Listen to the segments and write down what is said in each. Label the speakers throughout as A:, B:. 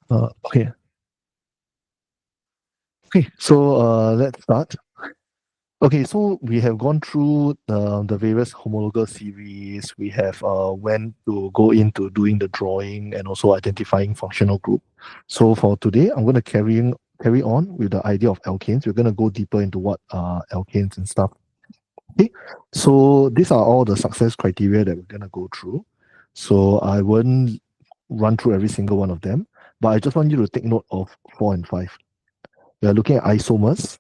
A: Okay. Okay, so let's start. Okay, so we have gone through the various homologous series. We have went to go into doing the drawing and also identifying functional group. So for today, I'm going to carry on with the idea of alkanes. We're going to go deeper into what are alkanes and stuff. Okay, so these are all the success criteria that we're going to go through. So I won't run through every single one of them, but I just want you to take note of 4 and 5. We are looking at isomers,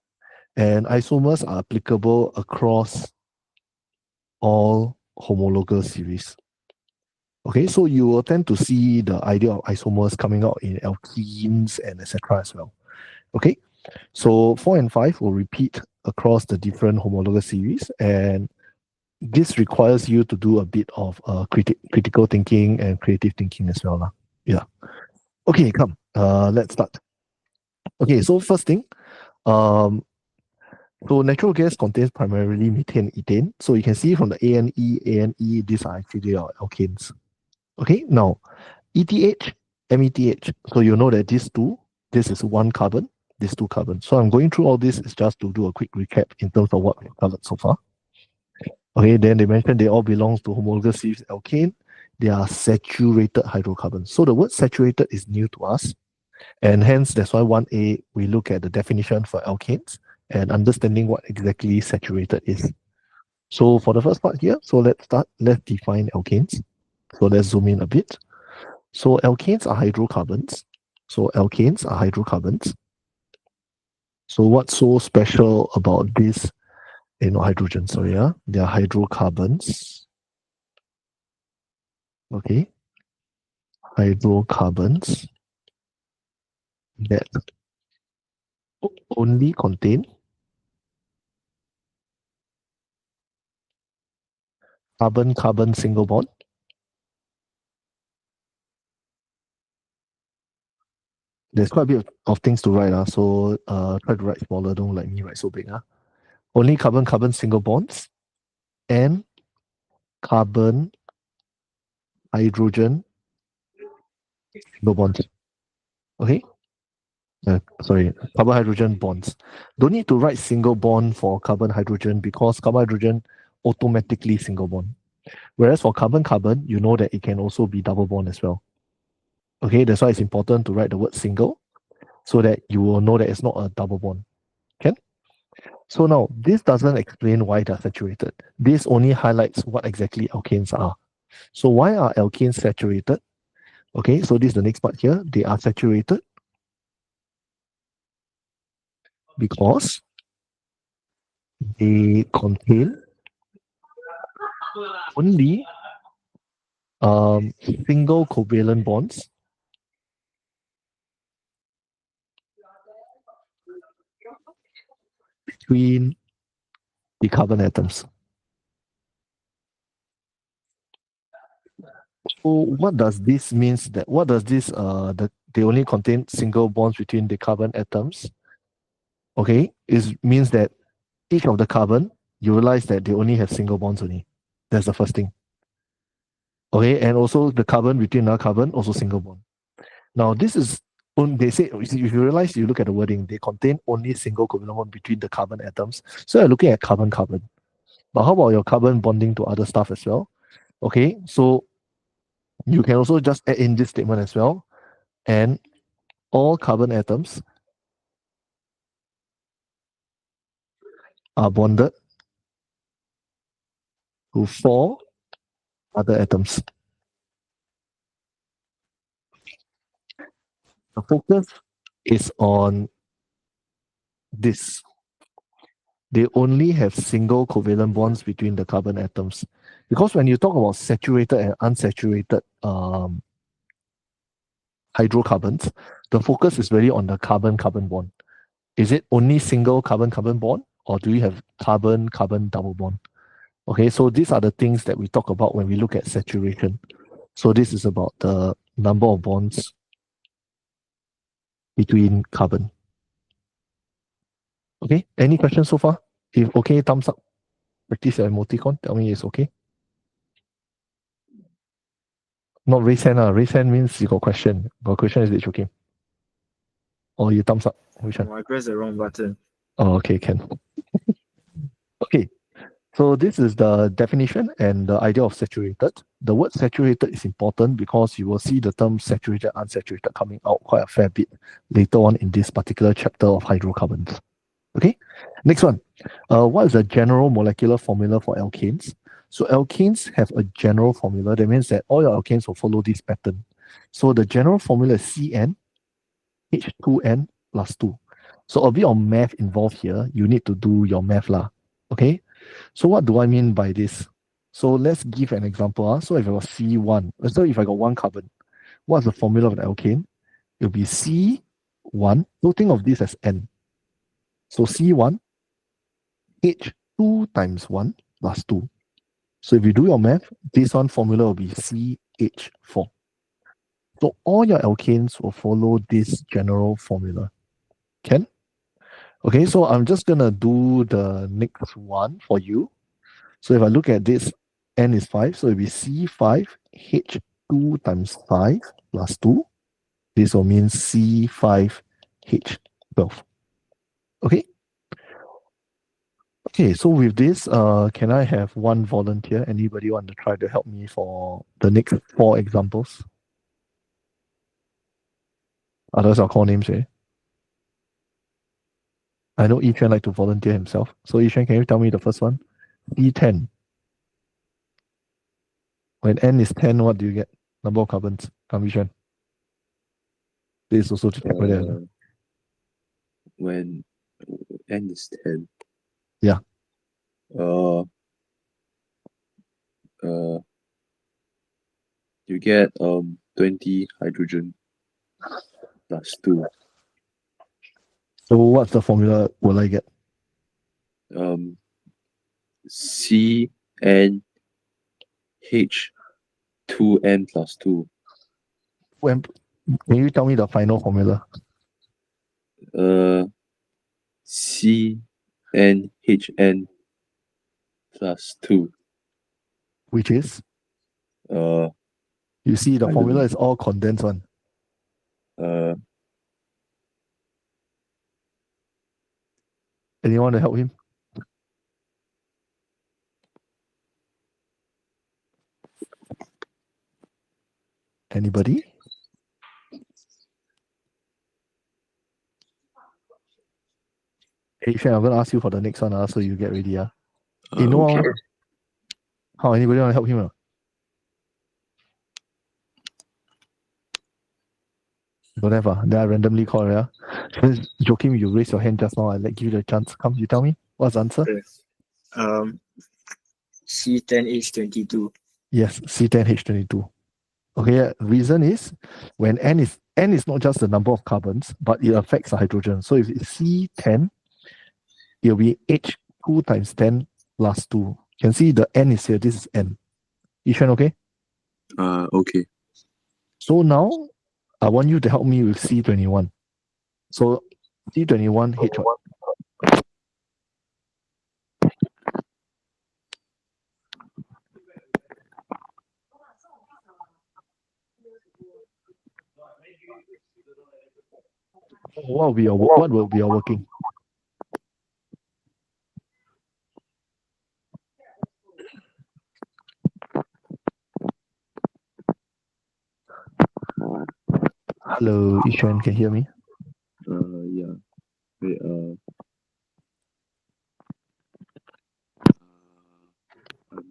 A: and isomers are applicable across all homologous series. Okay, so you will tend to see the idea of isomers coming out in alkenes and etc. as well. Okay, so 4 and 5 will repeat across the different homologous series, and this requires you to do a bit of critical thinking and creative thinking as well. Yeah. Okay, come. Let's start. Okay, so first thing, um, so natural gas contains primarily methane and ethane. So you can see from the ANE, these are actually our alkanes. Okay, now ETH, METH. So you know that this is one carbon, these two carbons. So I'm going through all this is just to do a quick recap in terms of what we've covered so far. Okay, then they mentioned they all belong to homologous series alkane. They are saturated hydrocarbons. So the word saturated is new to us. And hence, that's why 1A, we look at the definition for alkanes and understanding what exactly saturated is. So for the first part here, so let's define alkanes. So let's zoom in a bit. So alkanes are hydrocarbons. So alkanes are hydrocarbons. So what's so special about this, hydrogen, sorry, they are hydrocarbons. Okay. Hydrocarbons that only contain carbon-carbon single bond. There's quite a bit of things to write. So try to write smaller, don't like me write so big. Only carbon-carbon single bonds and carbon hydrogen single bonds. Okay? Sorry, carbon hydrogen bonds. Don't need to write single bond for carbon hydrogen because carbon hydrogen automatically single bond. Whereas for carbon carbon, you know that it can also be double bond as well. Okay, that's why it's important to write the word single so that you will know that it's not a double bond. Okay? So now, this doesn't explain why they're saturated. This only highlights what exactly alkanes are. So why are alkanes saturated? Okay, so this is the next part here. They are saturated because they contain only single covalent bonds between the carbon atoms. So what does this means that what does this that they only contain single bonds between the carbon atoms? Okay, is means that each of the carbon, you realize that they only have single bonds only. That's the first thing. Okay, and also the carbon between another carbon, also single bond. Now this is they say if you realize you look at the wording, they contain only single covalent bond between the carbon atoms. So you're looking at carbon-carbon. But how about your carbon bonding to other stuff as well? Okay, so you can also just add in this statement as well. And all carbon atoms are bonded to 4 other atoms. The focus is on this. They only have single covalent bonds between the carbon atoms. Because when you talk about saturated and unsaturated hydrocarbons, the focus is really on the carbon-carbon bond. Is it only single carbon-carbon bond, or do you have carbon-carbon double bond? Okay, so these are the things that we talk about when we look at saturation. So this is about the number of bonds between carbon. Okay, any questions so far? If okay, thumbs up. Practice your emoticon. Tell me it's okay. Not raise hand. Raise hand means you got question. Got question is it okay? Or you thumbs up? Which one?
B: I pressed the wrong button.
A: Oh, okay, can. Okay, so this is the definition and the idea of saturated. The word saturated is important because you will see the term saturated, unsaturated coming out quite a fair bit later on in this particular chapter of hydrocarbons. Okay, next one. What is the general molecular formula for alkanes? So alkanes have a general formula. That means that all your alkanes will follow this pattern. So the general formula is CN H2N plus 2. So a bit of math involved here. You need to do your math lah. Okay. So what do I mean by this? So let's give an example. So if I got C1, so if I got one carbon, what's the formula of an alkane? It'll be C1. So think of this as N. So C1 H2 times 1 plus 2. So if you do your math, this one formula will be CH4. So all your alkanes will follow this general formula. Can? Okay, so I'm just gonna do the next one for you. So if I look at this, N is 5, so it'll be C5H2 times 5 plus 2. This will mean C5H12. Okay? Okay, so with this, can I have one volunteer? Anybody want to try to help me for the next 4 examples? Otherwise, I'll call names, eh? I know Eugene like to volunteer himself. So Eugene, can you tell me the first one? E10. When N is 10, what do you get? Number of carbons. Come, Eugene. This is also to check whether.
C: When N is 10.
A: Yeah.
C: You get 20 hydrogen plus 2.
A: So what's the formula will I get?
C: CN H2N plus 2.
A: When, can you tell me the final formula?
C: CNHN plus 2.
A: Which is?
C: You
A: see, the formula is all condensed one. Anyone want to help him? Anybody? Hey, Shen, I'm going to ask you for the next one, so you get ready.
C: Okay.
A: How, anybody want to help him? Don't have, then I randomly call, yeah? Since Joachim, you raised your hand just now, I'll give you the chance. Come, you tell me, what's the answer?
B: C10H22.
A: Yes, C10H22. Okay, reason is when N is not just the number of carbons, but it affects the hydrogen. So if it's C10, it'll be H2 times 10 plus 2. You can see the N is here, this is N. Ishan, okay?
C: Okay.
A: So now, I want you to help me with C21. So C21H1. What will be your working? Hello, Ishan, can you hear me?
C: Yeah. Wait, I'm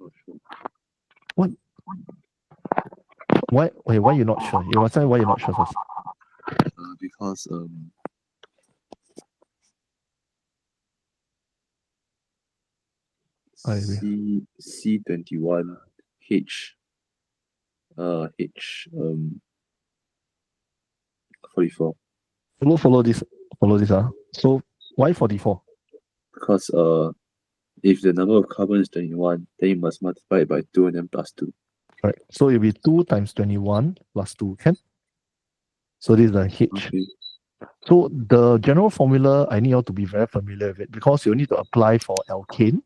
C: not sure.
A: What? Why are you not sure? You must tell me why you're not sure first.
C: Because C21 H 44.
A: Follow this. So why 44?
C: Because if the number of carbon is 21, then you must multiply it by 2 and then plus 2.
A: Right. So it'll be 2 times 21 plus 2. Can? So this is the H.
C: Okay.
A: So the general formula, I need you all to be very familiar with it because you need to apply for alkane.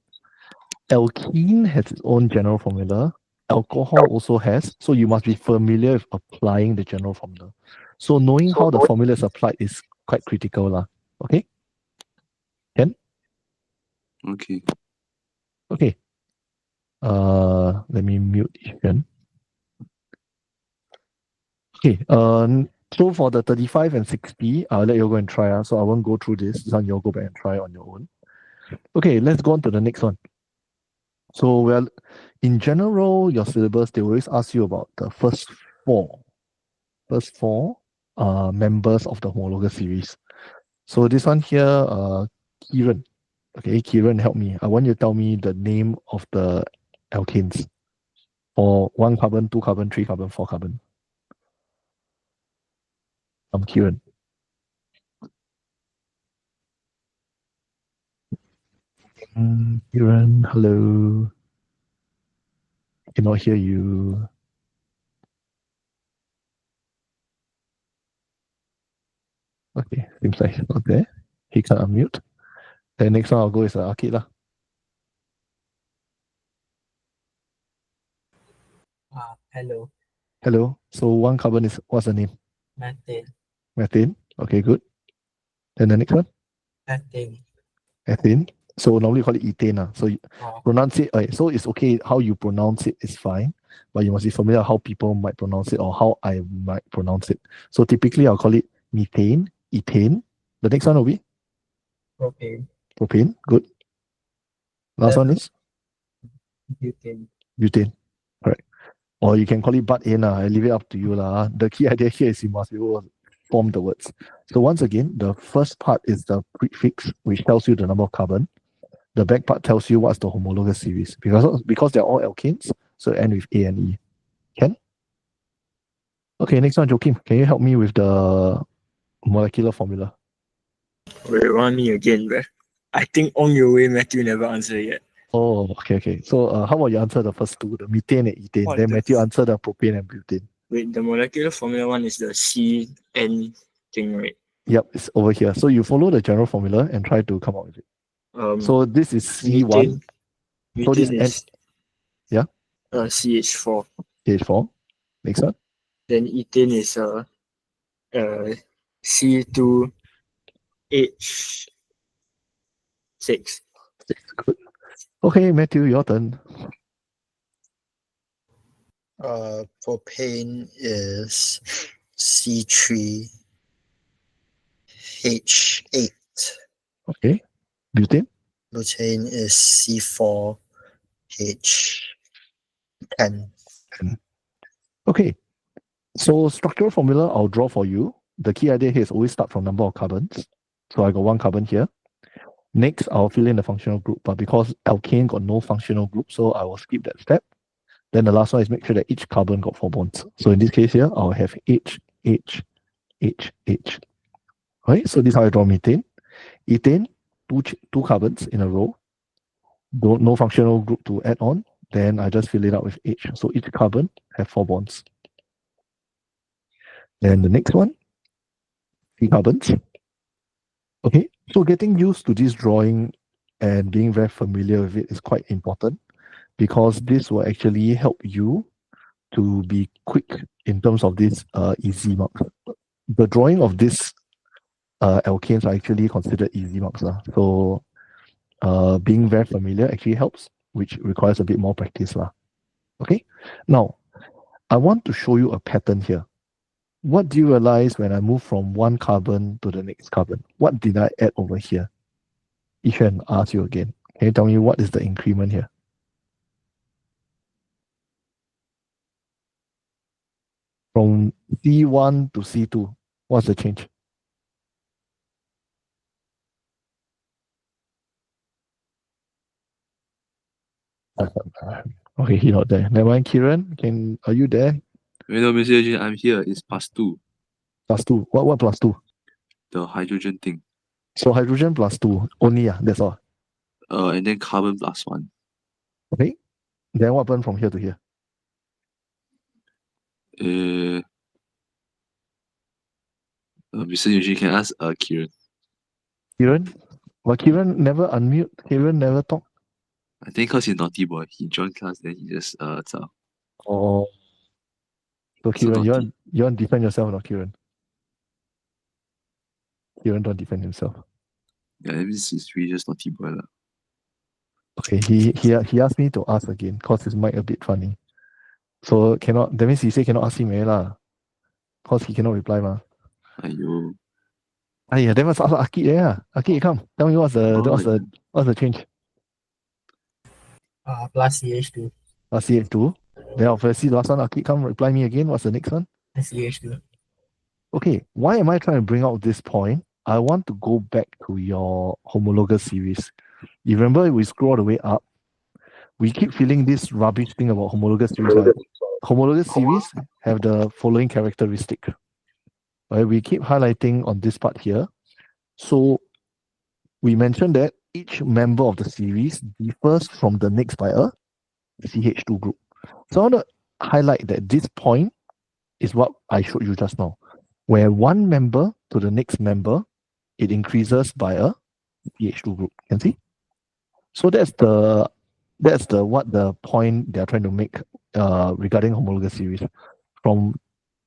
A: Alkene has its own general formula. Alcohol also has. So you must be familiar with applying the general formula. So knowing how the formula is applied is quite critical lah. Okay? Can?
C: Okay.
A: Okay. Let me mute Eugene. Okay. So for the 35 and 60, I'll let you go and try. So I won't go through this. This one you'll go back and try on your own. Okay, let's go on to the next one. So well, in general, your syllabus, they always ask you about the first four members of the homologous series. So this one here, Kieran. Okay, Kieran, help me. I want you to tell me the name of the alkanes for 1 carbon, 2 carbon, 3 carbon, 4 carbon. Kieran. Kieran, hello. Cannot hear you. Okay, seems like he's not there. He can unmute. Then next one I'll go is Akid lah.
B: Hello.
A: Hello. So 1 carbon is, what's the name?
B: Methane.
A: Methane. Okay, good. Then the next one?
B: Methane.
A: Ethane. So normally call it ethane. So you pronounce it. So it's okay how you pronounce it is fine, but you must be familiar how people might pronounce it or how I might pronounce it. So typically I'll call it methane, ethane. The next one will be
B: Propane.
A: propane. Good. Last one is
B: Butane.
A: butane. Correct. Or you can call it butane. I leave it up to you lah. The key idea here is you must be able to form the words. So once again, the first part is the prefix, which tells you the number of carbon. The back part tells you what's the homologous series. Because they're all alkanes, so end with A and E. Can? Okay, next one, Joachim. Can you help me with the molecular formula?
B: Wait, want me again, bro? I think on your way, Matthew never answered yet.
A: Oh, okay. So how about you answer the first two, the methane and ethane. Then Matthew answer the propane and butane.
B: Wait, the molecular formula one is the CN thing, right?
A: Yep, it's over here. So you follow the general formula and try to come up with it. So this is C1. So this
B: methane is
A: yeah,
B: CH4.
A: CH4. Next one.
B: Then ethane is C2H6.
A: Good. Okay, Matthew, your turn.
D: Propane is C3H8.
A: Okay. Butane.
D: Butane is C4H10.
A: Okay. So structural formula I'll draw for you. The key idea here is always start from number of carbons. So I got 1 carbon here. Next, I'll fill in the functional group, but because alkane got no functional group, so I will skip that step. Then the last one is make sure that each carbon got 4 bonds. So in this case here, I'll have H, H, H, H. Right? So this is how I draw methane. Ethane, two carbons in a row. No functional group to add on. Then I just fill it out with H. So each carbon have 4 bonds. Then the next one, 3 carbons. Okay, so getting used to this drawing and being very familiar with it is quite important because this will actually help you to be quick in terms of this easy marks. The drawing of this alkanes are actually considered easy marks. So being very familiar actually helps, which requires a bit more practice. Okay, now I want to show you a pattern here. What do you realize when I move from 1 carbon to the next carbon? What did I add over here? Ishan, I'll ask you again. Can you tell me what is the increment here? From C1 to C2, what's the change? Okay, he's not there. Never mind, Kiran, are you there?
C: No, Mr. Eugene, I'm here. It's +2.
A: +2. What +2?
C: The hydrogen thing.
A: So hydrogen +2 only, that's all.
C: And then carbon +1.
A: Okay. Then what happened from here to here?
C: Mr. Eugene, can ask Kieran.
A: Kiran? But Kiran never unmute. Kiran never talk.
C: I think because he's naughty boy, he joined class, then he just zao.
A: Oh. So Kiran,
C: naughty.
A: you want to defend yourself, not Kiran? Kieran don't defend himself.
C: Yeah, that means he's really just naughty boy lah.
A: Okay, he asked me to ask again because his mic a bit funny. So cannot, that means he say cannot ask him lah. Because he cannot reply ma.
C: Aiyo.
A: Aiya, then must ask Akid there. Akid, come. Tell me what's the change?
E: Plus CH2.
A: CH2. Then obviously the last one, Akid, come reply me again. What's the next one?
E: CH2.
A: Okay, why am I trying to bring out this point? I want to go back to your homologous series. You remember we scroll all the way up. We keep feeling this rubbish thing about homologous series. Right? Homologous series have the following characteristic. Right? We keep highlighting on this part here. So we mentioned that each member of the series differs from the next by a CH2 group. So I want to highlight that this point is what I showed you just now, where one member to the next member, it increases by a CH2 group. You can see? So that's the what the point they are trying to make regarding homologous series. From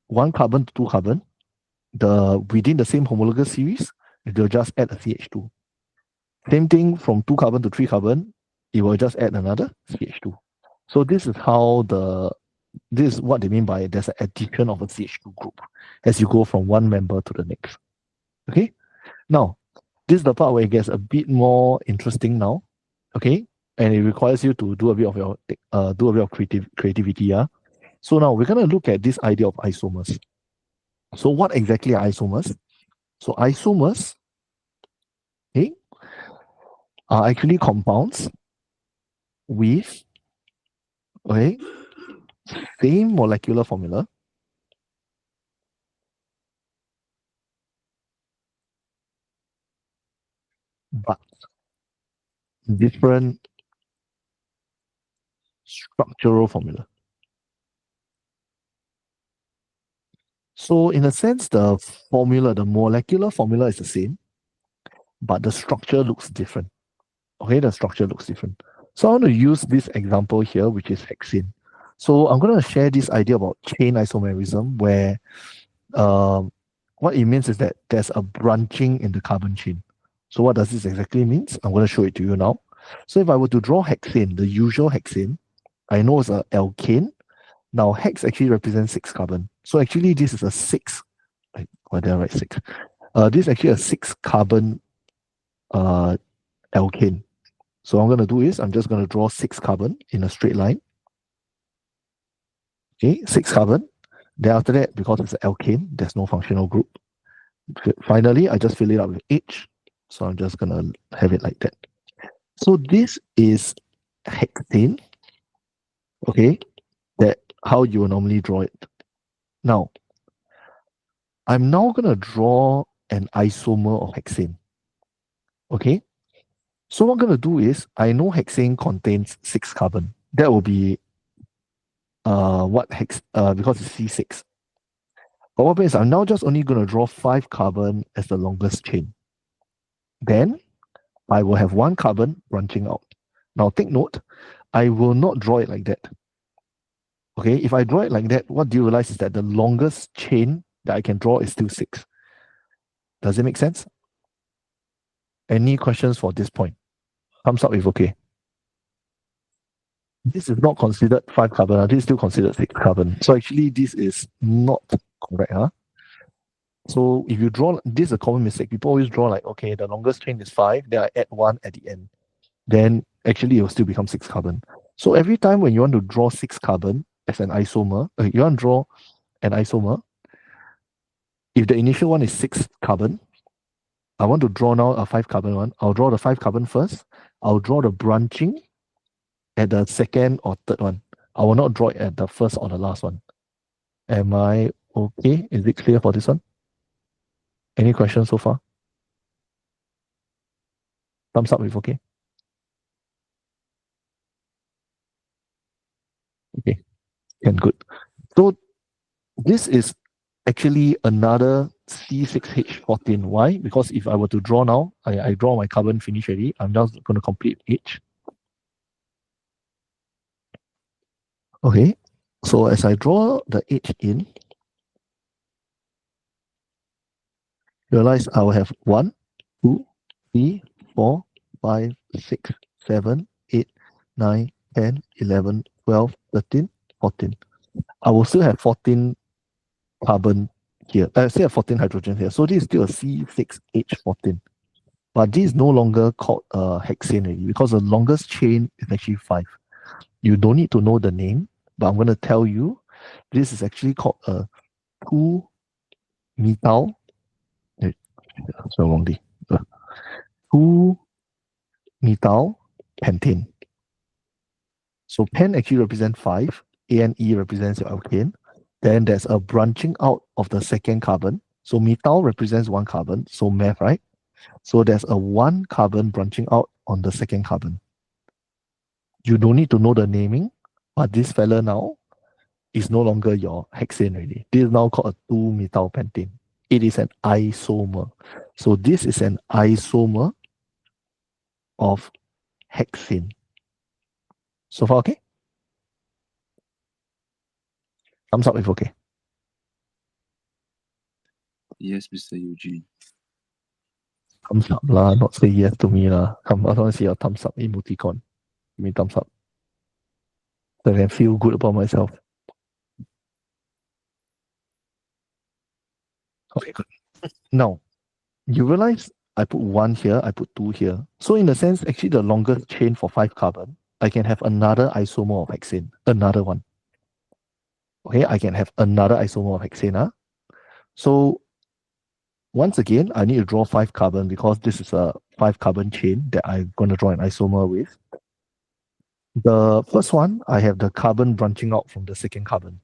A: one carbon to two carbon, within the same homologous series, they'll just add a CH2. Same thing from 2 carbon to 3 carbon, it will just add another CH2. So this is what they mean by there's an addition of a CH2 group as you go from one member to the next. Okay? Now, this is the part where it gets a bit more interesting now. Okay? And it requires you to do a bit of creativity. Yeah? So now we're going to look at this idea of isomers. So what exactly are isomers? So isomers, okay, are actually compounds with same molecular formula but different structural formula. So in a sense, the molecular formula is the same, but the structure looks different. Okay, the structure looks different. So I want to use this example here, which is hexane. So I'm going to share this idea about chain isomerism, where what it means is that there's a branching in the carbon chain. So what does this exactly mean? I'm going to show it to you now. So if I were to draw hexane, the usual hexane, I know it's an alkane. Now hex actually represents 6 carbon. So actually this is a 6. Why did I write 6? This is actually a 6 carbon alkane. So what I'm going to do is I'm just going to draw 6 carbon in a straight line. Okay, 6 carbon. Then after that, because it's an alkane, there's no functional group. Finally, I just fill it up with H. So I'm just going to have it like that. So this is hexane. Okay, that how you will normally draw it. Now, I'm now going to draw an isomer of hexane. Okay, so what I'm going to do is, I know hexane contains 6 carbon. That will be because it's C6. But what happens is I'm now just only going to draw 5 carbon as the longest chain. Then I will have 1 carbon branching out. Now take note, I will not draw it like that. Okay, if I draw it like that, what do you realize is that the longest chain that I can draw is still 6. Does it make sense? Any questions for this point? Thumbs up if okay. This is not considered 5 carbon, this is still considered 6 carbon. So actually this is not correct. So if you draw, this is a common mistake. People always draw like, okay, the longest chain is 5, then I add 1 at the end. Then actually it will still become 6 carbon. So every time when you want to draw 6 carbon as an isomer, you want to draw an isomer, if the initial one is 6 carbon, I want to draw now a 5 carbon one. I'll draw the 5 carbon first. I'll draw the branching at the second or third one. I will not draw it at the first or the last one. Am I okay? Is it clear for this one? Any questions so far? Thumbs up if okay. Okay, and good. So this is actually another C6H14. Why? Because if I were to draw now, I draw my carbon finish already. I'm just going to complete H. Okay, so as I draw the H in, realize I will have 1, 2, 3, 4, 5, 6, 7, 8, 9, 10, 11, 12, 13, 14. I will still have 14 carbon here. I still have 14 hydrogen here. So this is still a C6H14. But this is no longer called hexane already because the longest chain is actually 5. You don't need to know the name, but I'm going to tell you this is actually called a 2-methyl. So wrongly. 2-methyl pentane. So pen actually represents 5, ANE represents your alkane. Then there's a branching out of the second carbon. So methyl represents 1 carbon, so meth, right? So there's a 1 carbon branching out on the second carbon. You don't need to know the naming, but this fella now is no longer your hexane already. This is now called a 2-methyl pentane. It is an isomer. So this is an isomer of hexane. So far, okay? Thumbs up if okay.
C: Yes, Mr. Eugene.
A: Thumbs up lah, not say yes to me lah. Come, I want to see your thumbs up emoticon. Give me thumbs up. So I can feel good about myself. Okay, good. Now, you realize I put 1 here, I put 2 here. So in a sense, actually the longest chain for 5 carbon, I can have another isomer of hexane, another one. Okay, I can have another isomer of hexane. Huh? So once again, I need to draw 5 carbon because this is a 5 carbon chain that I'm going to draw an isomer with. The first one, I have the carbon branching out from the second carbon.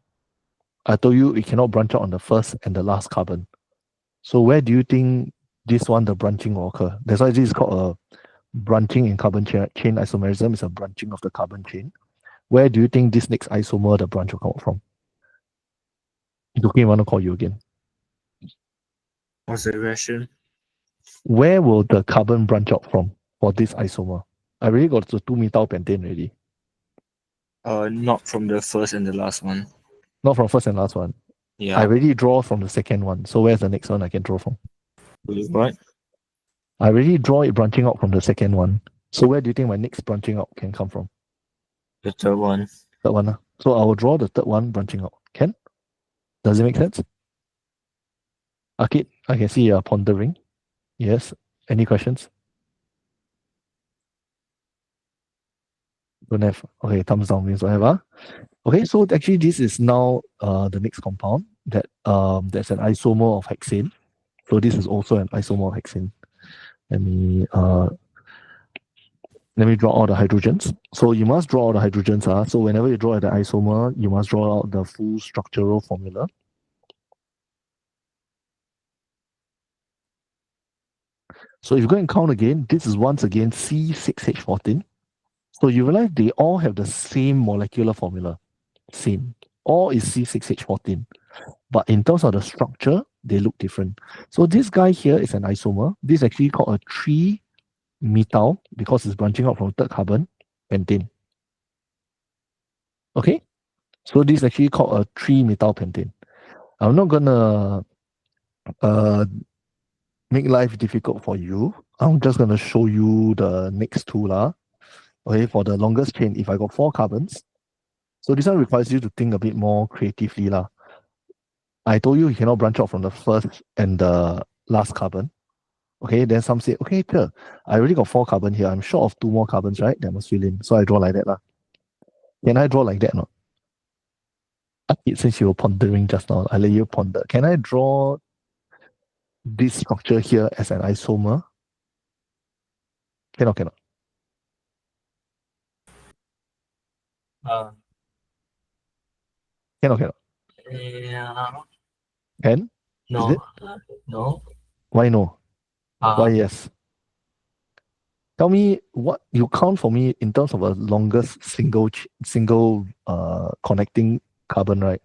A: I told you it cannot branch out on the first and the last carbon. So where do you think this one, the branching will occur? That's why this is called a branching in carbon chain isomerism. Is a branching of the carbon chain. Where do you think this next isomer, the branch will come out from? Eugene, want to call you again.
B: What's the question?
A: Where will the carbon branch out from for this isomer? I already got the 2-methyl pentane already.
B: Not from the first and the last one.
A: Not from first and last one.
B: Yeah.
A: I already draw from the second one. So where's the next one I can draw from?
B: What?
A: I already draw it branching out from the second one. So where do you think my next branching out can come from?
B: The third one.
A: Third one. So I will draw the third one branching out. Can? Does it make sense? Akid, I can see you're pondering. Yes. Any questions? Don't have. Okay, thumbs down means don't have. Okay, so actually this is now the next compound that that's an isomer of hexane. So this is also an isomer of hexane. Let me draw all the hydrogens. So you must draw all the hydrogens. So whenever you draw the isomer, you must draw out the full structural formula. So if you go and count again, this is once again C6H14. So you realize they all have the same molecular formula. Same. All is C6H14. But in terms of the structure, they look different. So this guy here is an isomer. This is actually called a 3-methyl because it's branching out from third carbon, pentane. Okay? So this is actually called a 3-methyl pentane. I'm not gonna make life difficult for you. I'm just gonna show you the next two lah. Okay, for the longest chain, if I got 4 carbons, so this one requires you to think a bit more creatively lah. I told you cannot branch out from the first and the last carbon. Okay, then some say, okay, sure, I already got 4 carbon here. I'm short of 2 more carbons, right? That must fill in. So I draw like that lah. Can I draw like that or not? Since you were pondering just now, I let you ponder. Can I draw this structure here as an isomer? Cannot. Cannot.
E: Yeah.
A: Can?
E: No.
A: Is it?
E: No.
A: Why no? Why yes? Tell me what you count for me in terms of a longest single connecting carbon, right?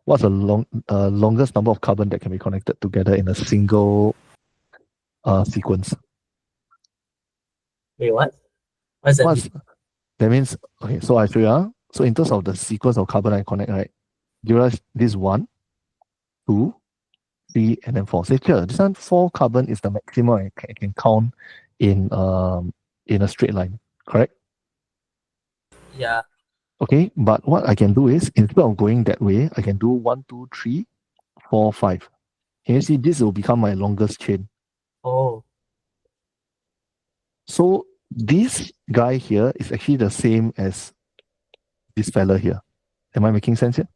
A: What's the longest number of carbon that can be connected together in a single sequence?
E: Wait, what? What's that? mean?
A: That means, okay, so I show you. So in terms of the sequence of carbon I connect, right? You realize this 1, 2, 3, and then 4. Say here, this one 4 carbon is the maximum I can count in a straight line, correct?
E: Yeah.
A: Okay, but what I can do is instead of going that way, I can do 1, 2, 3, 4, 5. Can you see this will become my longest chain?
E: Oh.
A: So this guy here is actually the same as this fella here. Am I making sense here?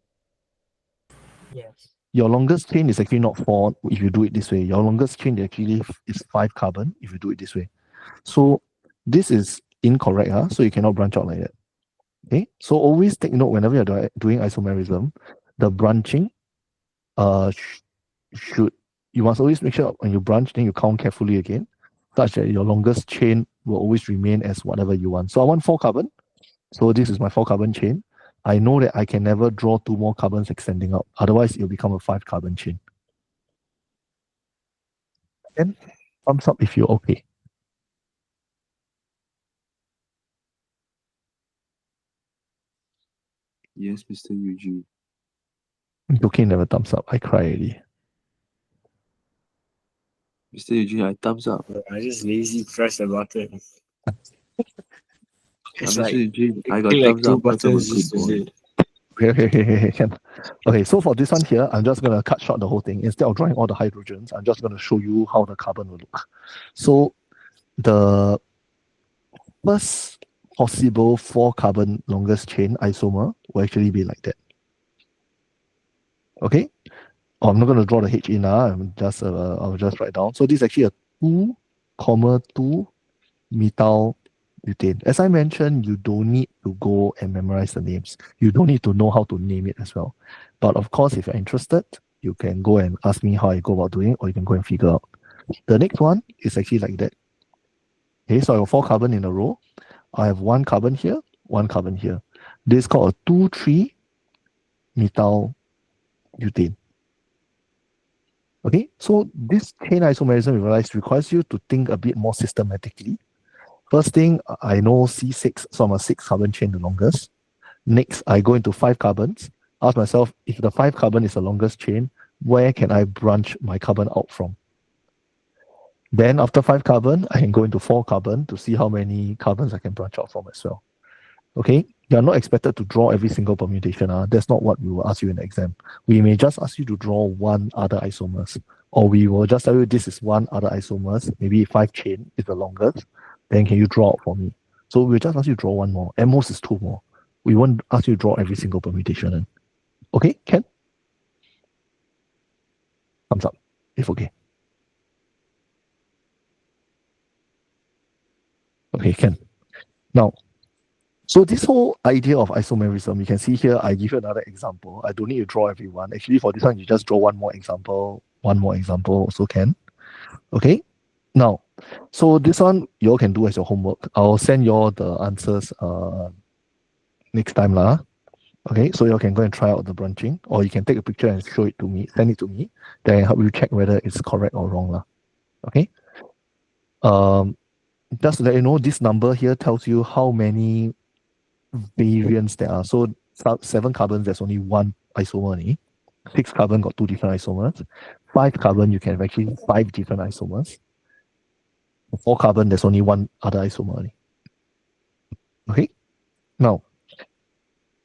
E: Yes.
A: Your longest chain is actually not 4 if you do it this way. Your longest chain actually is 5 carbon if you do it this way. So this is incorrect, so you cannot branch out like that. Okay, so always take note whenever you're doing isomerism, the branching should, you must always make sure when you branch, then you count carefully again, such that your longest chain will always remain as whatever you want. So I want 4 carbon. So this is my 4 carbon chain. I know that I can never draw 2 more carbons extending out. Otherwise, it'll become a 5 carbon chain. Then thumbs up if you're okay.
C: Yes, Mr. Eugene.
A: Okay, never thumbs up. I cry already.
C: Mr. Eugene, I thumbs up.
B: I just lazy press the button. It's
C: Mr.
B: like
C: Eugene, I got
B: click like
C: thumbs
B: 2
C: up. Because I'm a
B: buttons
C: good
B: just to
C: boy.
B: say.
A: Okay, can. Okay, so for this one here, I'm just going to cut short the whole thing. Instead of drawing all the hydrogens, I'm just going to show you how the carbon will look. So the first possible 4 carbon longest chain isomer will actually be like that. Okay? Oh, I'm not going to draw the H in. I'll just write down. So this is actually a 2, 2 methyl butane. As I mentioned, you don't need to go and memorize the names. You don't need to know how to name it as well. But of course, if you're interested, you can go and ask me how I go about doing it, or you can go and figure out. The next one is actually like that. Okay, so I have 4 carbon in a row. I have 1 carbon here, 1 carbon here. This is called a 2,3 methyl butane. Okay, so this chain isomerism requires you to think a bit more systematically. First thing, I know C6, so I'm a 6 carbon chain the longest. Next, I go into 5 carbons. Ask myself, if the 5 carbon is the longest chain, where can I branch my carbon out from? Then after 5 carbon, I can go into 4 carbon to see how many carbons I can branch out from as well. Okay, you are not expected to draw every single permutation. That's not what we will ask you in the exam. We may just ask you to draw 1 other isomers, or we will just tell you this is 1 other isomers, maybe 5 chain is the longest, then can you draw out for me? So we'll just ask you to draw 1 more, at most is 2 more. We won't ask you to draw every single permutation. Okay, Ken? Thumbs up, if okay. Okay, Ken. Now, so this whole idea of isomerism, you can see here, I give you another example. I don't need to draw everyone. Actually, for this one, you just draw one more example also can. Okay? Now, so this one, you all can do as your homework. I'll send you all the answers next time. Okay, so you all can go and try out the branching, or you can take a picture and show it to me, send it to me. Then I'll help you check whether it's correct or wrong. Okay? Just to let you know, this number here tells you how many variants there are. So 7 carbons, there's only 1 isomer only. 6 carbon got 2 different isomers. 5 carbon, you can have actually 5 different isomers. 4 carbon, there's only 1 other isomer only. Okay? Now,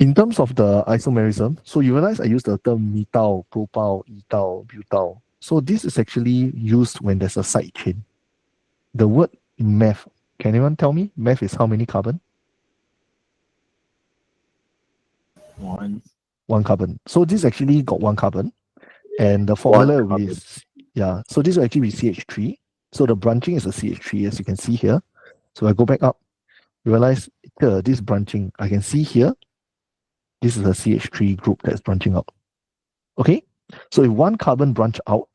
A: in terms of the isomerism, so you realize I use the term methyl, propyl, ethyl, butyl. So this is actually used when there's a side chain. The word meth, can anyone tell me? Meth is how many carbon?
B: 1.
A: 1 carbon. So this actually got 1 carbon. And the formula will be, so this will actually be CH3. So the branching is a CH3, as you can see here. So I go back up, realize this branching, I can see here, this is a CH3 group that's branching out. Okay? So if 1 carbon branch out,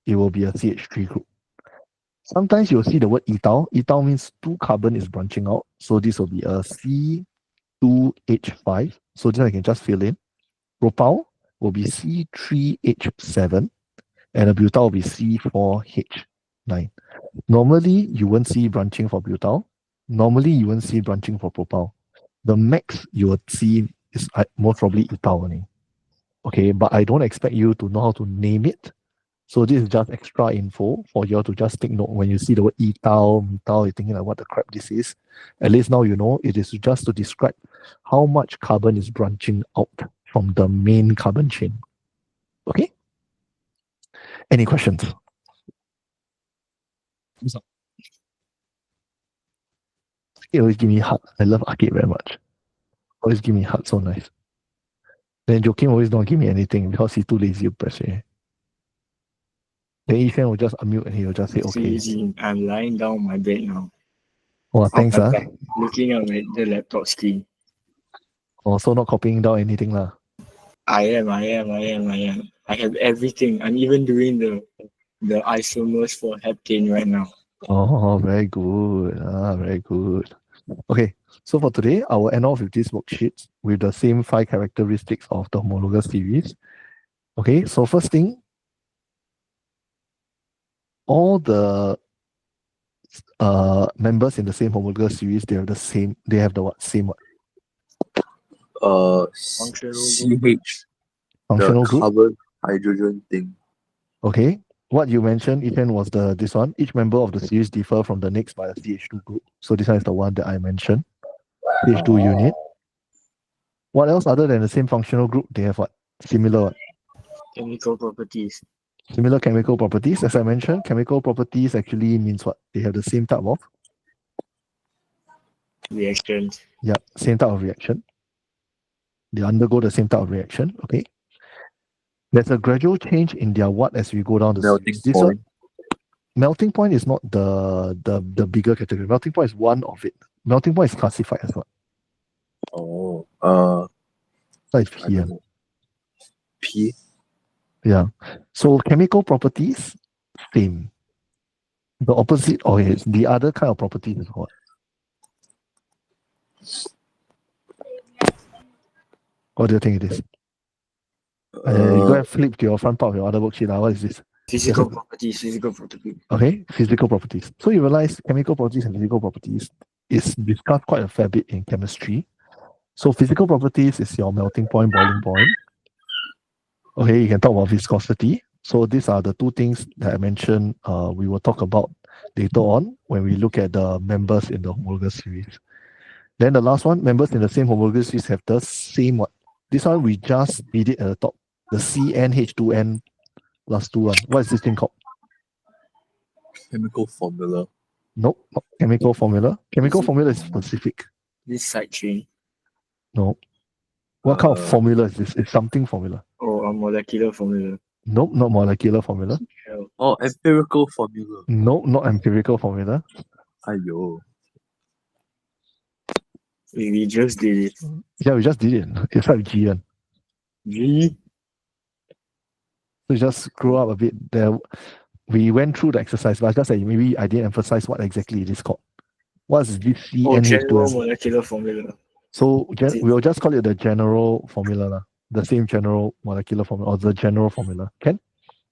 A: it will be a CH3 group. Sometimes you'll see the word ethyl. Ethyl means 2 carbon is branching out. So this will be a C2H5. So then I can just fill in. Propyl will be C3H7 and a butyl will be C4H9. Normally, you won't see branching for butyl. Normally, you won't see branching for propyl. The max you will see is most probably ethyl only. Okay, but I don't expect you to know how to name it. So this is just extra info for you all to just take note when you see the word ethyl, methyl, you're thinking like what the crap this is. At least now you know it is just to describe how much carbon is branching out from the main carbon chain. Okay? Any questions? Arcade always give me heart. I love Arcade very much. Always give me heart, so nice. Then Joakim always don't give me anything because he's too lazy to press it. Then Ethan will just unmute and he will just say, okay.
B: Eugene, I'm lying down on my bed now.
A: Oh, thanks,
B: I'm
A: huh?
B: back, looking up at the laptop screen.
A: Oh, so not copying down anything, lah.
B: I am. I have everything. I'm even doing the isomers for heptane right now.
A: Oh, very good. Very good. Okay, so for today, I will end off with these worksheets with the same 5 characteristics of the homologous series. Okay, so first thing, all the members in the same homologous series, they have the what? Same what?
B: Functional
C: CH,
A: Functional
C: the
A: group.
C: carbon hydrogen thing.
A: Okay. What you mentioned, Ethan, was this one. Each member of the series differ from the next by a CH2 group. So this one is the one that I mentioned. CH2 unit. What else other than the same functional group? They have what? Similar what?
B: chemical properties.
A: Similar chemical properties. As I mentioned, chemical properties actually means what? They have the same type of
B: Reactions.
A: Yeah, same type of reaction. They undergo the same type of reaction. Okay. There's a gradual change in their what as we go down the
C: Melting
A: series. This one,
C: point.
A: melting point is not the bigger category. Melting point is one of it. Melting point is classified as what?
C: Oh,
A: Like
C: I
A: P.
C: don't know. P.
A: Yeah. So chemical properties, same. The opposite, or it's the other kind of properties is what? What do you think it is? You go and flip to your front part of your other worksheet. What is this?
B: Physical properties.
A: Okay, physical properties. So you realize chemical properties and physical properties is discussed quite a fair bit in chemistry. So physical properties is your melting point, boiling point. Okay, you can talk about viscosity. So these are the 2 things that I mentioned we will talk about later on when we look at the members in the homologous series. Then the last one, members in the same homologous series have the same one. This one we just did it at the top. The CnH2n plus 2 one. What is this thing called?
C: Chemical formula.
A: Nope, not chemical formula. Chemical formula is specific.
B: This side chain.
A: No. What kind of formula is this? It's something formula.
B: Or a molecular formula.
A: Nope, not molecular formula.
C: Oh, empirical formula.
A: Nope, not empirical formula.
C: Ayo.
B: We just did it.
A: Yeah, we just did it. It's like G.
B: G.
A: So just screw up a bit there. We went through the exercise, but just that maybe I didn't emphasize what exactly it is called. What's this
B: General
A: CnH2n?
B: molecular formula.
A: So we will just call it the general formula, lah. The same general molecular formula or the general formula. Can?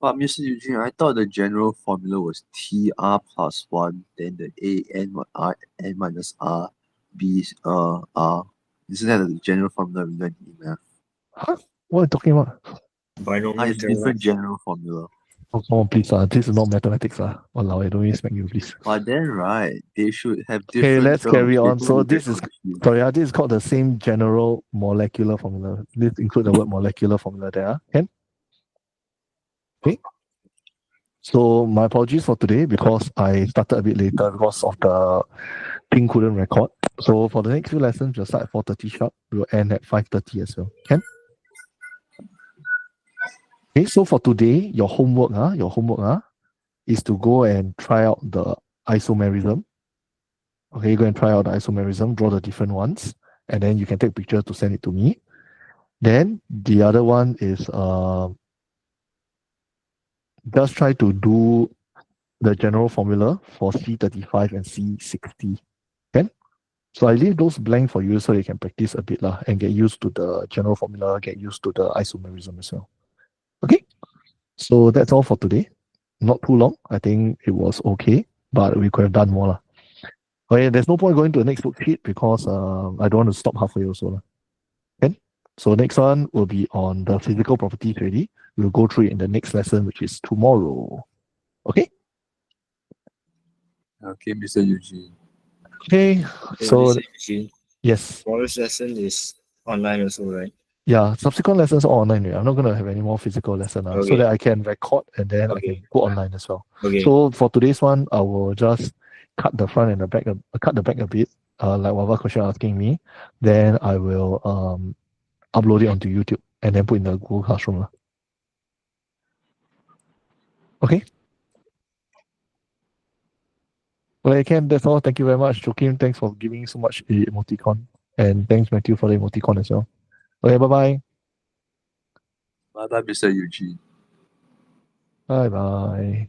C: But Mr. Eugene, I thought the general formula was Tr plus 1, then the An minus R, B R. Isn't that the general formula we learned in math?
A: Huh? What are you talking about?
B: Binomial
C: It's different general formula.
A: Oh, come on, please. This is not mathematics. Walao, I don't really smack you, please.
C: But then, right, they should have
A: Okay,
C: different.
A: let's carry on.
C: They
A: So
C: will
A: this
C: get
A: is
C: confused.
A: sorry, this is called the same general molecular formula. This include the word molecular formula there. Can? Okay. So my apologies for today because I started a bit later because of the thing couldn't record. So for the next few lessons, we'll start at 4:30 sharp. We'll end at 5:30 as well. Can? Okay, so for today, your homework is to go and try out the isomerism. Okay, go and try out the isomerism, draw the different ones, and then you can take picture to send it to me. Then the other one is just try to do the general formula for C35 and C60. Okay? So I leave those blank for you so you can practice a bit lah and get used to the general formula, get used to the isomerism as well. Okay? So that's all for today. Not too long. I think it was okay, but we could have done more lah. Okay, there's no point going to the next worksheet because I don't want to stop halfway also lah. Okay? So next one will be on the physical properties already. we'll go through it in the next lesson, which is tomorrow. Okay?
C: Okay, Mr. Eugene.
A: Okay. So,
B: Eugene,
A: yes.
B: tomorrow's lesson is online also, right?
A: Yeah, subsequent lessons are online. I'm not going to have any more physical lesson so
B: Okay.
A: that I can record and then I
B: Okay.
A: can put online as well.
B: Okay.
A: So for today's one, I will just cut the front and the back, cut the back a bit, like whatever question you're asking me. Then I will upload it onto YouTube and then put in the Google Classroom. Okay. Well, Ken, that's all. Thank you very much. Joaquin, thanks for giving so much emoticon. And thanks, Matthew, for the emoticon as well. Okay, bye-bye.
C: Bye-bye, Mr. Eugene.
A: Bye-bye.